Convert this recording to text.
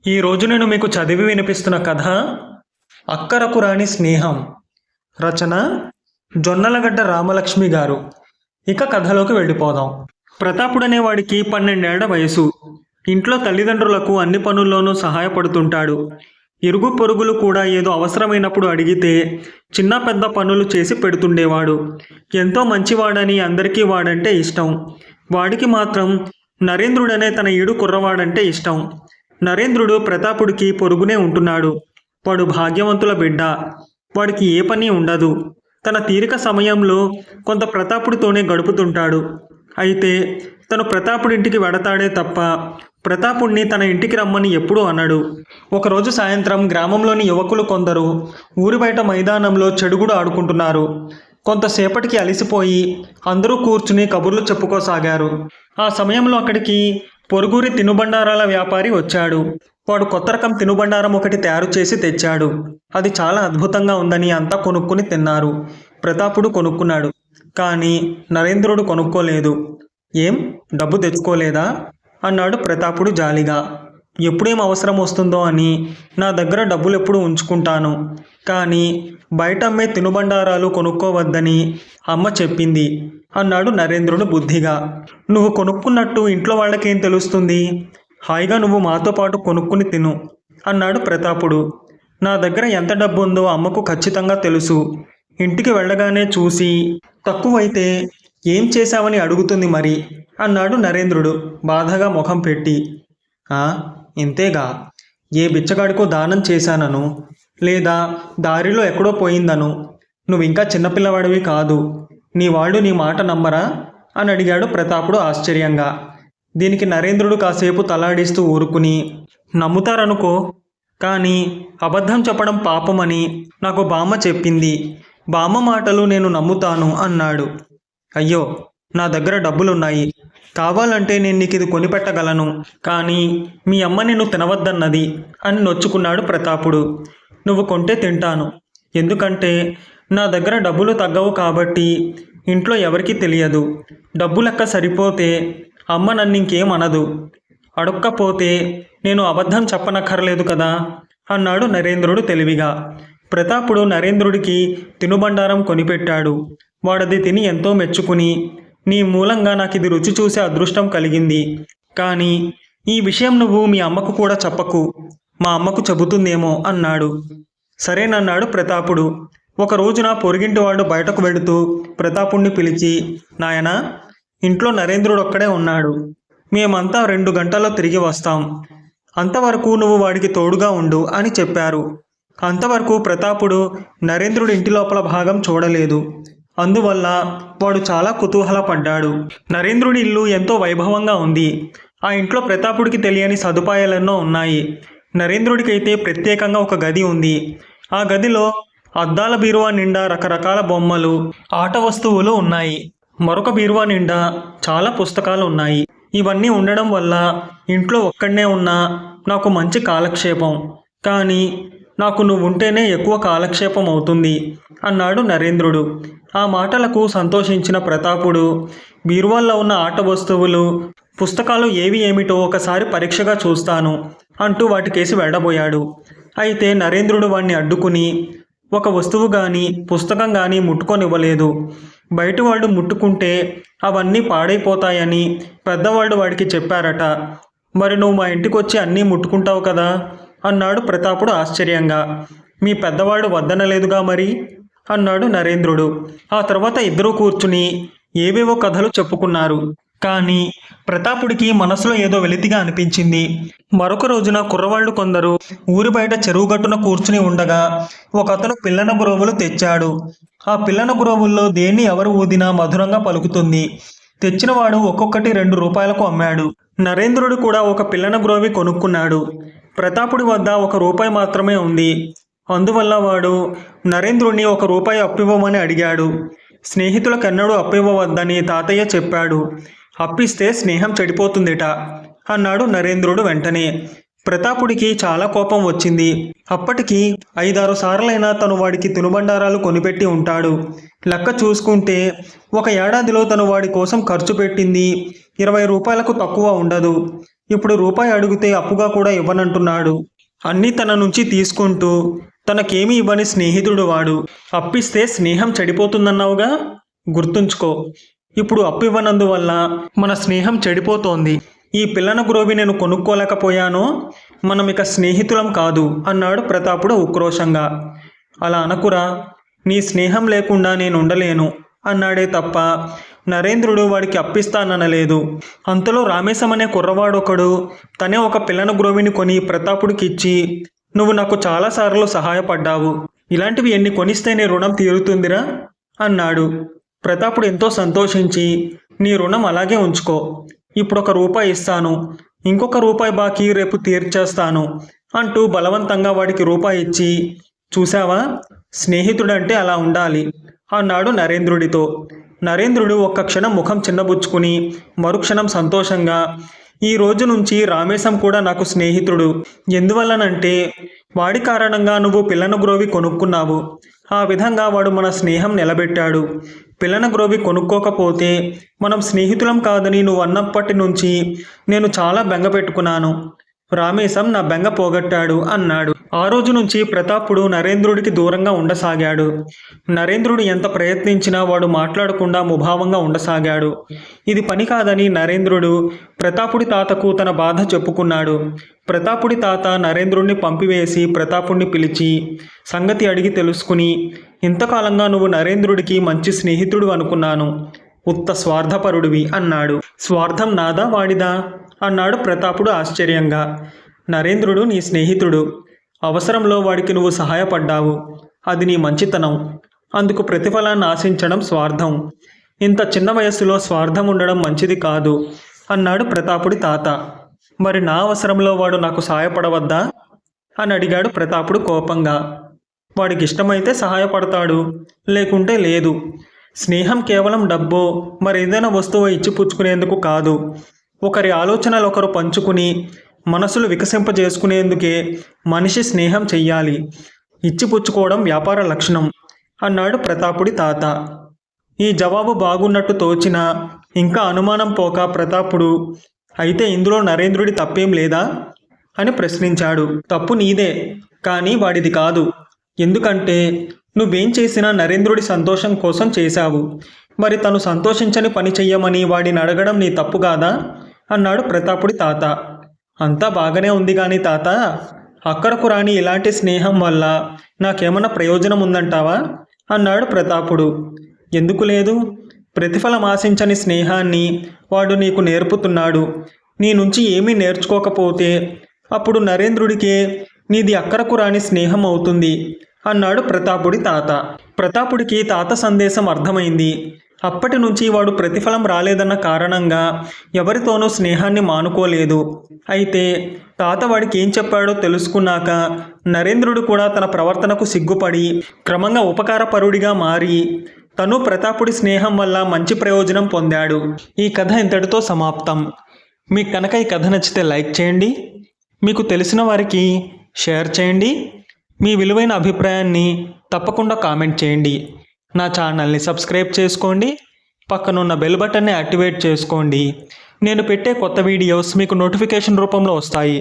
ఈరోజు నేను మీకు చదివి వినిపిస్తున్న కథ అక్కరకు రాని స్నేహం. రచన జొన్నలగడ్డ రామలక్ష్మి గారు. ఇక కథలోకి వెళ్ళిపోదాం. ప్రతాపుడనే వాడికి 12 ఏళ్ల వయసు. ఇంట్లో తల్లిదండ్రులకు అన్ని పనుల్లోనూ సహాయపడుతుంటాడు. ఇరుగు పొరుగులు కూడా ఏదో అవసరమైనప్పుడు అడిగితే చిన్న పెద్ద పనులు చేసి పెడుతుండేవాడు. ఎంతో మంచివాడని అందరికీ వాడంటే ఇష్టం. వాడికి మాత్రం నరేంద్రుడనే తన ఈడు కుర్రవాడంటే ఇష్టం. నరేంద్రుడు ప్రతాపుడికి పొరుగునే ఉంటున్నాడు. వాడు భాగ్యవంతుల బిడ్డ. వాడికి ఏ పని ఉండదు. తన తీరిక సమయంలో కొంత ప్రతాపుడితోనే గడుపుతుంటాడు. అయితే తను ప్రతాపుడింటికి వెడతాడే తప్ప ప్రతాపుడిని తన ఇంటికి రమ్మని ఎప్పుడూ అనడు. ఒకరోజు సాయంత్రం గ్రామంలోని యువకులు కొందరు ఊరి బయట మైదానంలో చెడుగుడు ఆడుకుంటున్నారు. కొంతసేపటికి అలసిపోయి అందరూ కూర్చుని కబుర్లు చెప్పుకోసాగారు. ఆ సమయంలో అక్కడికి పొరుగురి తినుబండారాల వ్యాపారి వచ్చాడు. వాడు కొత్త రకం తినుబండారం ఒకటి తయారు చేసి తెచ్చాడు. అది చాలా అద్భుతంగా ఉందని అంతా కొనుక్కుని తిన్నారు. ప్రతాపుడు కొనుక్కున్నాడు, కానీ నరేంద్రుడు కొనుక్కోలేదు. ఏం, డబ్బు తెచ్చుకోలేదా అన్నాడు ప్రతాపుడు జాలిగా. ఎప్పుడేం అవసరం వస్తుందో అని నా దగ్గర డబ్బులు ఎప్పుడు ఉంచుకుంటాను, కానీ బయట అమ్మే తినుబండారాలు కొనుక్కోవద్దని అమ్మ చెప్పింది అన్నాడు నరేంద్రుడు బుద్ధిగా. నువ్వు కొనుక్కున్నట్టు ఇంట్లో వాళ్ళకేం తెలుస్తుంది? హాయిగా నువ్వు మాతో పాటు కొనుక్కుని తిను అన్నాడు ప్రతాపుడు. నా దగ్గర ఎంత డబ్బు ఉందో అమ్మకు ఖచ్చితంగా తెలుసు. ఇంటికి వెళ్ళగానే చూసి తక్కువైతే ఏం చేశావని అడుగుతుంది మరి అన్నాడు నరేంద్రుడు బాధగా ముఖం పెట్టి. ఇంతేగా, ఏ బిచ్చగాడికో దానం చేశానను, లేదా దారిలో ఎక్కడో పోయిందను. నువ్వు ఇంకా చిన్నపిల్లవాడివి కాదు. నీ వాళ్ళు నీ మాట నమ్మరా అని అడిగాడు ప్రతాపుడు ఆశ్చర్యంగా. దీనికి నరేంద్రుడు కాసేపు తలాడిస్తూ ఊరుకుని, నమ్ముతారనుకో, కానీ అబద్ధం చెప్పడం పాపమని నాకు బామ్మ చెప్పింది. బామ్మ మాటలు నేను నమ్ముతాను అన్నాడు. అయ్యో, నా దగ్గర డబ్బులున్నాయి. కావాలంటే నేను నీకు ఇది కొనిపెట్టగలను, కానీ మీ అమ్మ నిన్ను తినవద్దన్నది అని నొచ్చుకున్నాడు ప్రతాపుడు. నువ్వు కొంటే తింటాను, ఎందుకంటే నా దగ్గర డబ్బులు తగ్గవు కాబట్టి ఇంట్లో ఎవరికీ తెలియదు. డబ్బు లెక్క సరిపోతే అమ్మ నన్ను ఇంకేం అనదు. అడక్కపోతే నేను అబద్ధం చెప్పనక్కర్లేదు కదా అన్నాడు నరేంద్రుడు తెలివిగా. ప్రతాపుడు నరేంద్రుడికి తినుబండారం కొనిపెట్టాడు. వాడది తిని ఎంతో మెచ్చుకుని, నీ మూలంగా నాకు ఇది రుచి చూసే అదృష్టం కలిగింది. కానీ ఈ విషయం నువ్వు మీ అమ్మకు కూడా చెప్పకు, మా అమ్మకు చెబుతుందేమో అన్నాడు. సరేనన్నాడు ప్రతాపుడు. ఒక రోజున పొరుగింటివాడు బయటకు వెడుతూ ప్రతాపుణ్ణి పిలిచి, నాయనా, ఇంట్లో నరేంద్రుడు ఒక్కడే ఉన్నాడు. మేమంతా 2 గంటల్లో తిరిగి వస్తాం. అంతవరకు నువ్వు వాడికి తోడుగా ఉండు అని చెప్పారు. అంతవరకు ప్రతాపుడు నరేంద్రుడి ఇంటి లోపల భాగం చూడలేదు. అందువల్ల వాడు చాలా కుతూహలపడ్డాడు. నరేంద్రుడి ఇల్లు ఎంతో వైభవంగా ఉంది. ఆ ఇంట్లో ప్రతాపుడికి తెలియని సదుపాయాలెన్నో ఉన్నాయి. నరేంద్రుడికైతే ప్రత్యేకంగా ఒక గది ఉంది. ఆ గదిలో అద్దాల బీరువా నిండా రకరకాల బొమ్మలు, ఆట వస్తువులు ఉన్నాయి. మరొక బీరువా నిండా చాలా పుస్తకాలు ఉన్నాయి. ఇవన్నీ ఉండడం వల్ల ఇంట్లో ఒక్కడనే ఉన్నా నాకు మంచి కాలక్షేపం, కానీ నాకు నువ్వుంటేనే ఎక్కువ కాలక్షేపం అవుతుంది అన్నాడు నరేంద్రుడు. ఆ మాటలకు సంతోషించిన ప్రతాపుడు బీరువాల్లో ఉన్న ఆట వస్తువులు, పుస్తకాలు ఏవి ఏమిటో ఒకసారి పరీక్షగా చూస్తాను అంటూ వాటికేసి వెళ్ళబోయాడు. అయితే నరేంద్రుడు వాణ్ణి అడ్డుకుని ఒక వస్తువు కానీ పుస్తకం కానీ ముట్టుకొనివ్వలేదు. బయటవాళ్ళు ముట్టుకుంటే అవన్నీ పాడైపోతాయని పెద్దవాళ్ళు వాడికి చెప్పారట. మరి నువ్వు మా ఇంటికి వచ్చి అన్నీ ముట్టుకుంటావు కదా అన్నాడు ప్రతాపుడు ఆశ్చర్యంగా. మీ పెద్దవాడు వద్దనలేదుగా మరి అన్నాడు నరేంద్రుడు. ఆ తర్వాత ఇద్దరూ కూర్చుని ఏవేవో కథలు చెప్పుకున్నారు. కానీ ప్రతాపుడికి మనసులో ఏదో వెలితిగా అనిపించింది. మరొక రోజున కుర్రవాళ్లు కొందరు ఊరి బయట చెరువు గట్టున కూర్చుని ఉండగా ఒకతను పిల్లన గురోవులు తెచ్చాడు. ఆ పిల్లన గురోవుల్లో దేన్ని ఎవరు ఊదినా మధురంగా పలుకుతుంది. తెచ్చినవాడు ఒక్కొక్కటి 2 రూపాయలకు అమ్మాడు. నరేంద్రుడు కూడా ఒక పిల్లన గురోవి కొనుక్కున్నాడు. ప్రతాపుడి వద్ద 1 రూపాయి మాత్రమే ఉంది. అందువల్ల వాడు నరేంద్రుడిని 1 రూపాయి అప్పివ్వమని అడిగాడు. స్నేహితులకెన్నడూ అప్పివ్వవద్దని తాతయ్య చెప్పాడు. అప్పిస్తే స్నేహం చెడిపోతుందిట అన్నాడు నరేంద్రుడు వెంటనే. ప్రతాపుడికి చాలా కోపం వచ్చింది. అప్పటికి 5-6 సార్లైనా తను వాడికి తినుబండారాలు కొనిపెట్టి ఉంటాడు. లెక్క చూసుకుంటే 1 ఏడాదిలో తను వాడి కోసం ఖర్చు పెట్టింది 20 రూపాయలకు తక్కువ ఉండదు. ఇప్పుడు రూపాయి అడిగితే అప్పుగా కూడా ఇవ్వనంటున్నాడు. అన్నీ తన నుంచి తీసుకుంటూ తనకేమీ ఇవ్వని స్నేహితుడు వాడు. అప్పిస్తే స్నేహం చెడిపోతుందన్నావుగా, గుర్తుంచుకో. ఇప్పుడు అప్పు ఇవ్వనందువల్ల మన స్నేహం చెడిపోతోంది. ఈ పిల్లన గురోవి నేను కొనుక్కోలేకపోయానో మనం ఇక స్నేహితులం కాదు అన్నాడు ప్రతాపుడు ఉక్రోషంగా. అలా అనకురా, నీ స్నేహం లేకుండా నేను ఉండలేను అన్నాడే తప్ప నరేంద్రుడు వాడికి అప్పిస్తాననలేదు. అంతలో రామేశం అనే కుర్రవాడొకడు తనే ఒక పిల్లన గురోవిని కొని ప్రతాపుడికి ఇచ్చి, నువ్వు నాకు చాలాసార్లు సహాయపడ్డావు, ఇలాంటివి ఎన్ని కొనిస్తే నీ రుణం తీరుతుందిరా అన్నాడు. ప్రతాపుడు ఎంతో సంతోషించి, నీ రుణం అలాగే ఉంచుకో, ఇప్పుడు ₹1 ఇస్తాను, ఇంకొక రూపాయి బాకీ రేపు తీర్చేస్తాను అంటూ బలవంతంగా వాడికి రూపాయి ఇచ్చి, చూశావా, స్నేహితుడంటే అలా ఉండాలి అన్నాడు నరేంద్రుడితో. నరేంద్రుడు ఒక్క క్షణం ముఖం చిన్నబుచ్చుకుని మరుక్షణం సంతోషంగా, ఈ రోజు నుంచి రామేశం కూడా నాకు స్నేహితుడు. ఎందువల్లనంటే వాడి కారణంగా నువ్వు పిల్లన గ్రోవి కొనుక్కున్నావు. ఆ విధంగా వాడు మన స్నేహం నిలబెట్టాడు. పిల్లన గ్రోవి కొనుక్కోకపోతే మనం స్నేహితులం కాదని నువ్వు అన్నప్పటి నుంచి నేను చాలా బెంగ పెట్టుకున్నాను. రామేశం నా బెంగ పోగొట్టాడు అన్నాడు. ఆ రోజు నుంచి ప్రతాపుడు నరేంద్రుడికి దూరంగా ఉండసాగాడు. నరేంద్రుడు ఎంత ప్రయత్నించినా వాడు మాట్లాడకుండా ముభావంగా ఉండసాగాడు. ఇది పని కాదని నరేంద్రుడు ప్రతాపుడి తాతకు తన బాధ చెప్పుకున్నాడు. ప్రతాపుడి తాత నరేంద్రుడిని పంపివేసి ప్రతాపుడిని పిలిచి సంగతి అడిగి తెలుసుకుని, ఇంతకాలంగా నువ్వు నరేంద్రుడికి మంచి స్నేహితుడు అనుకున్నాను, ఉత్త స్వార్థపరుడివి అన్నాడు. స్వార్థం నాదా వాడిదా అన్నాడు ప్రతాపుడు ఆశ్చర్యంగా. నరేంద్రుడు నీ స్నేహితుడు, అవసరంలో వాడికి నువ్వు సహాయపడ్డావు, అది నీ మంచితనం. అందుకు ప్రతిఫలాన్ని ఆశించడం స్వార్థం. ఇంత చిన్న వయస్సులో స్వార్థం ఉండడం మంచిది కాదు అన్నాడు ప్రతాపుడి తాత. మరి నా అవసరంలో వాడు నాకు సహాయపడవద్దా అని అడిగాడు ప్రతాపుడు కోపంగా. వాడికి ఇష్టమైతే సహాయపడతాడు, లేకుంటే లేదు. స్నేహం కేవలం డబ్బో మరేదైనా వస్తువు ఇచ్చి పుచ్చుకునేందుకు కాదు. ఒకరి ఆలోచనలు ఒకరు పంచుకుని మనసులు వికసింపజేసుకునేందుకే మనిషి స్నేహం చెయ్యాలి. ఇచ్చిపుచ్చుకోవడం వ్యాపార లక్షణం అన్నాడు ప్రతాపుడి తాత. ఈ జవాబు బాగున్నట్టు తోచినా ఇంకా అనుమానం పోక ప్రతాపుడు, అయితే ఇందులో నరేంద్రుడి తప్పేం లేదా అని ప్రశ్నించాడు. తప్పు నీదే, కానీ వాడిది కాదు. ఎందుకంటే నువ్వేం చేసినా నరేంద్రుడి సంతోషం కోసం చేశావు. మరి తను సంతోషించని పని చెయ్యమని వాడిని అడగడం నీ తప్పు కాదా అన్నాడు ప్రతాపుడి తాత. అంతా బాగానే ఉంది కానీ తాత, అక్కరకు రాని ఇలాంటి స్నేహం వల్ల నాకేమన్నా ప్రయోజనం ఉందంటావా అన్నాడు ప్రతాపుడు. ఎందుకు లేదు, ప్రతిఫలం ఆశించని స్నేహాన్ని వాడు నీకు నేర్పుతున్నాడు. నీ నుంచి ఏమీ నేర్చుకోకపోతే అప్పుడు నరేంద్రుడికే నీది అక్కరకు రాని స్నేహం అవుతుంది అన్నాడు ప్రతాపుడి తాత. ప్రతాపుడికి తాత సందేశం అర్థమైంది. అప్పటి నుంచి వాడు ప్రతిఫలం రాలేదన్న కారణంగా ఎవరితోనూ స్నేహాన్ని మానుకోలేదు. అయితే తాత వాడికి ఏం చెప్పాడో తెలుసుకున్నాక నరేంద్రుడు కూడా తన ప్రవర్తనకు సిగ్గుపడి క్రమంగా ఉపకారపరుడిగా మారి తను ప్రతాపుడి స్నేహం వల్ల మంచి ప్రయోజనం పొందాడు. ఈ కథ ఇంతటితో సమాప్తం. మీకు కనుక ఈ కథ నచ్చితే లైక్ చేయండి, మీకు తెలిసిన వారికి షేర్ చేయండి, మీ విలువైన అభిప్రాయాన్ని తప్పకుండా కామెంట్ చేయండి. నా ఛానల్ని సబ్స్క్రైబ్ చేసుకోండి, పక్కనున్న బెల్ బటన్ని యాక్టివేట్ చేసుకోండి. నేను పెట్టే కొత్త వీడియోస్ మీకు నోటిఫికేషన్ రూపంలో వస్తాయి.